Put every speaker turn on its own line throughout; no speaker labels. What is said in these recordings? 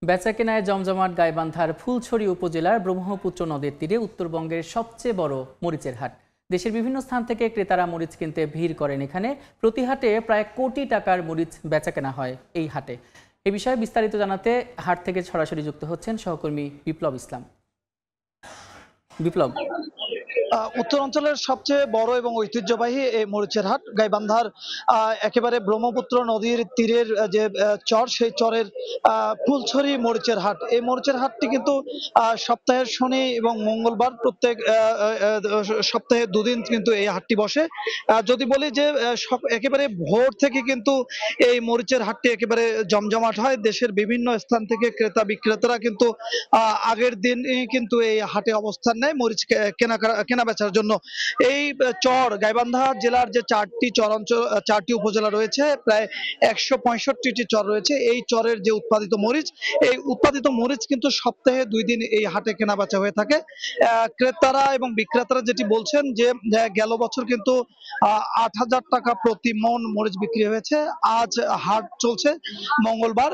বেচাকেনায় জমজমাট গাইবান্ধার ফুলছড়ি উপজেলার ব্রহ্মপুত্র নদের তীরে উত্তরবঙ্গের সবচেয়ে বড় মরিচের হাট। দেশের বিভিন্ন স্থান থেকে ক্রেতারা মরিচ কিনতে ভিড় করেন এখানে। প্রতি হাটে প্রায় কোটি টাকার মরিচ বেচাকেনা হয় এই হাটে। এ বিষয়ে বিস্তারিত জানাতে হাট থেকে সরাসরি যুক্ত হচ্ছেন সহকর্মী বিপ্লব ইসলাম। বিপ্লব,
উত্তরাঞ্চলের সবচেয়ে বড় এবং ঐতিহ্যবাহী এই মরিচের হাট গাইবান্ধার একেবারে ব্রহ্মপুত্র নদীর তীরের যে চর, সেই চরের ফুলছড়ি মরিচের হাট। এই মরিচের হাটটি কিন্তু সপ্তাহের শনি এবং মঙ্গলবার প্রত্যেক সপ্তাহে দুদিন কিন্তু এই হাটটি বসে। যদি বলি যে একেবারে ভোর থেকে কিন্তু এই মরিচের হাটটি একেবারে জমজমাট হয়। দেশের বিভিন্ন স্থান থেকে ক্রেতা বিক্রেতারা কিন্তু আগের দিন কিন্তু এই হাটে অবস্থান নেয় মরিচ কেনা বেচার জন্য। এই চর গাইবান্ধা জেলার যে চারটি উপজেলা রয়েছে, প্রায় 165টি চর রয়েছে। এই চরের যে উৎপাদিত মরিচ, এই উৎপাদিত মরিচ কিন্তু সপ্তাহে 2 দিন এই হাটে কেনা বেচা হয়ে থাকে। ক্রেতারা এবং বিক্রেতারা যেটি বলছেন যে গেল বছর কিন্তু 8,000 টাকা প্রতি মন মরিচ বিক্রি হয়েছে। আজ হাট চলছে মঙ্গলবার।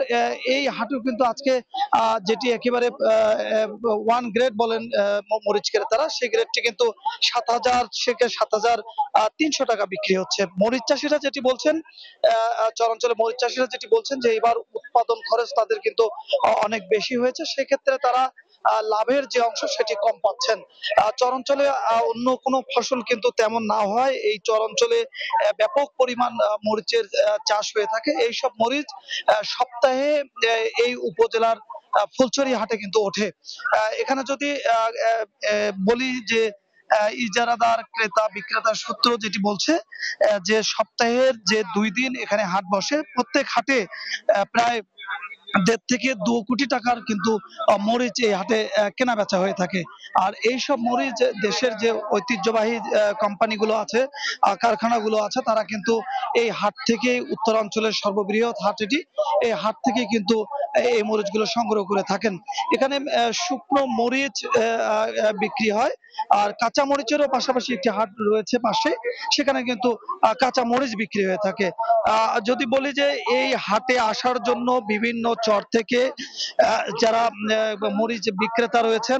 এই হাটেও কিন্তু আজকে যেটি একেবারে ওয়ান গ্রেড বলেন মরিচ ক্রেতারা, সেই গ্রেডটি কিন্তু 7,000 থেকে 7,300 টাকা বিক্রি হচ্ছে। মরিচ চাষিরা যেটি বলছেন, চরাঞ্চলে মরিচ চাষিরা যেটি বলছেন যে এবার উৎপাদন খরচ তাদের কিন্তু অনেক বেশি হয়েছে, সেক্ষেত্রে তারা লাভের যে অংশ সেটি কম পাচ্ছেন। চরাঞ্চলে অন্য কোনো ফসল কিন্তু তেমন না হয়, এই চরাঞ্চলে ব্যাপক পরিমাণ মরিচের চাষ হয়ে থাকে। এইসব মরিচ সপ্তাহে এই উপজেলার ফুলছড়ি হাটে কিন্তু ওঠে। এখানে যদি বলি যে ইজারাদার ক্রেতা বিক্রেতা সূত্র যেটি বলছে যে সপ্তাহের যে 2 দিন এখানে হাট বসে, প্রত্যেক হাটে প্রায় 1.5 থেকে 2 কোটি টাকার কিন্তু মরিচ এই হাটে কেনা বেচা হয়ে থাকে। আর এইসব মরিচ দেশের যে ঐতিহ্যবাহী কোম্পানিগুলো আছে, কারখানাগুলো আছে, তারা কিন্তু এই হাট থেকে, উত্তরাঞ্চলের সর্ববৃহৎ হাট এটি, এই হাট থেকে কিন্তু এই মরিচগুলো সংগ্রহ করে থাকেন। এখানে শুকনো মরিচ বিক্রি হয়, আর কাঁচা মরিচেরও পাশাপাশি একটি হাট রয়েছে পাশে, সেখানে কিন্তু কাঁচা মরিচ বিক্রি হয়ে থাকে। যদি বলি যে এই হাটে আসার জন্য বিভিন্ন চর থেকে যারা মরিচ বিক্রেতা রয়েছেন,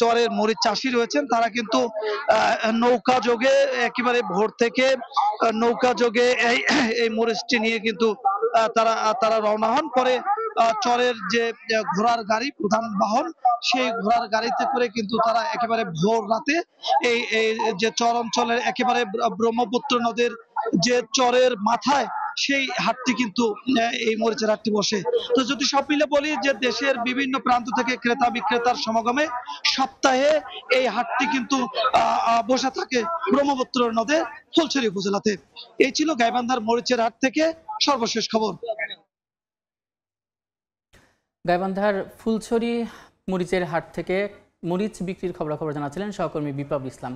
চরের মরিচ চাষি রয়েছেন, তারা কিন্তু নৌকা যোগে একেবারে ভোর থেকে নৌকা যোগে এই মরিচটি নিয়ে কিন্তু তারা রওনা হন। পরে চরের যে ঘোড়ার গাড়ি, প্রধান বাহন, সেই ঘোড়ার গাড়িতে করে কিন্তু তারা একেবারে ভোর রাতে এই যে চর অঞ্চলের একেবারে ব্রহ্মপুত্র নদের যে চরের মাথায় সেই হাটটি কিন্তু এই মরিচের হাটটি বসে। তো যদি সব মিলে বলি যে দেশের বিভিন্ন প্রান্ত থেকে ক্রেতা বিক্রেতার সমাগমে সপ্তাহে এই হাটটি কিন্তু বসে থাকে ব্রহ্মপুত্র নদে ফুলছড়ি উপজেলাতে। এই ছিল গাইবান্ধার মরিচের হাট থেকে সর্বশেষ খবর।
গাইবান্ধার ফুলছড়ি মরিচের হাট থেকে মরিচ বিক্রির খবরাখবর জানাচ্ছিলেন সহকর্মী বিপ্লব ইসলাম।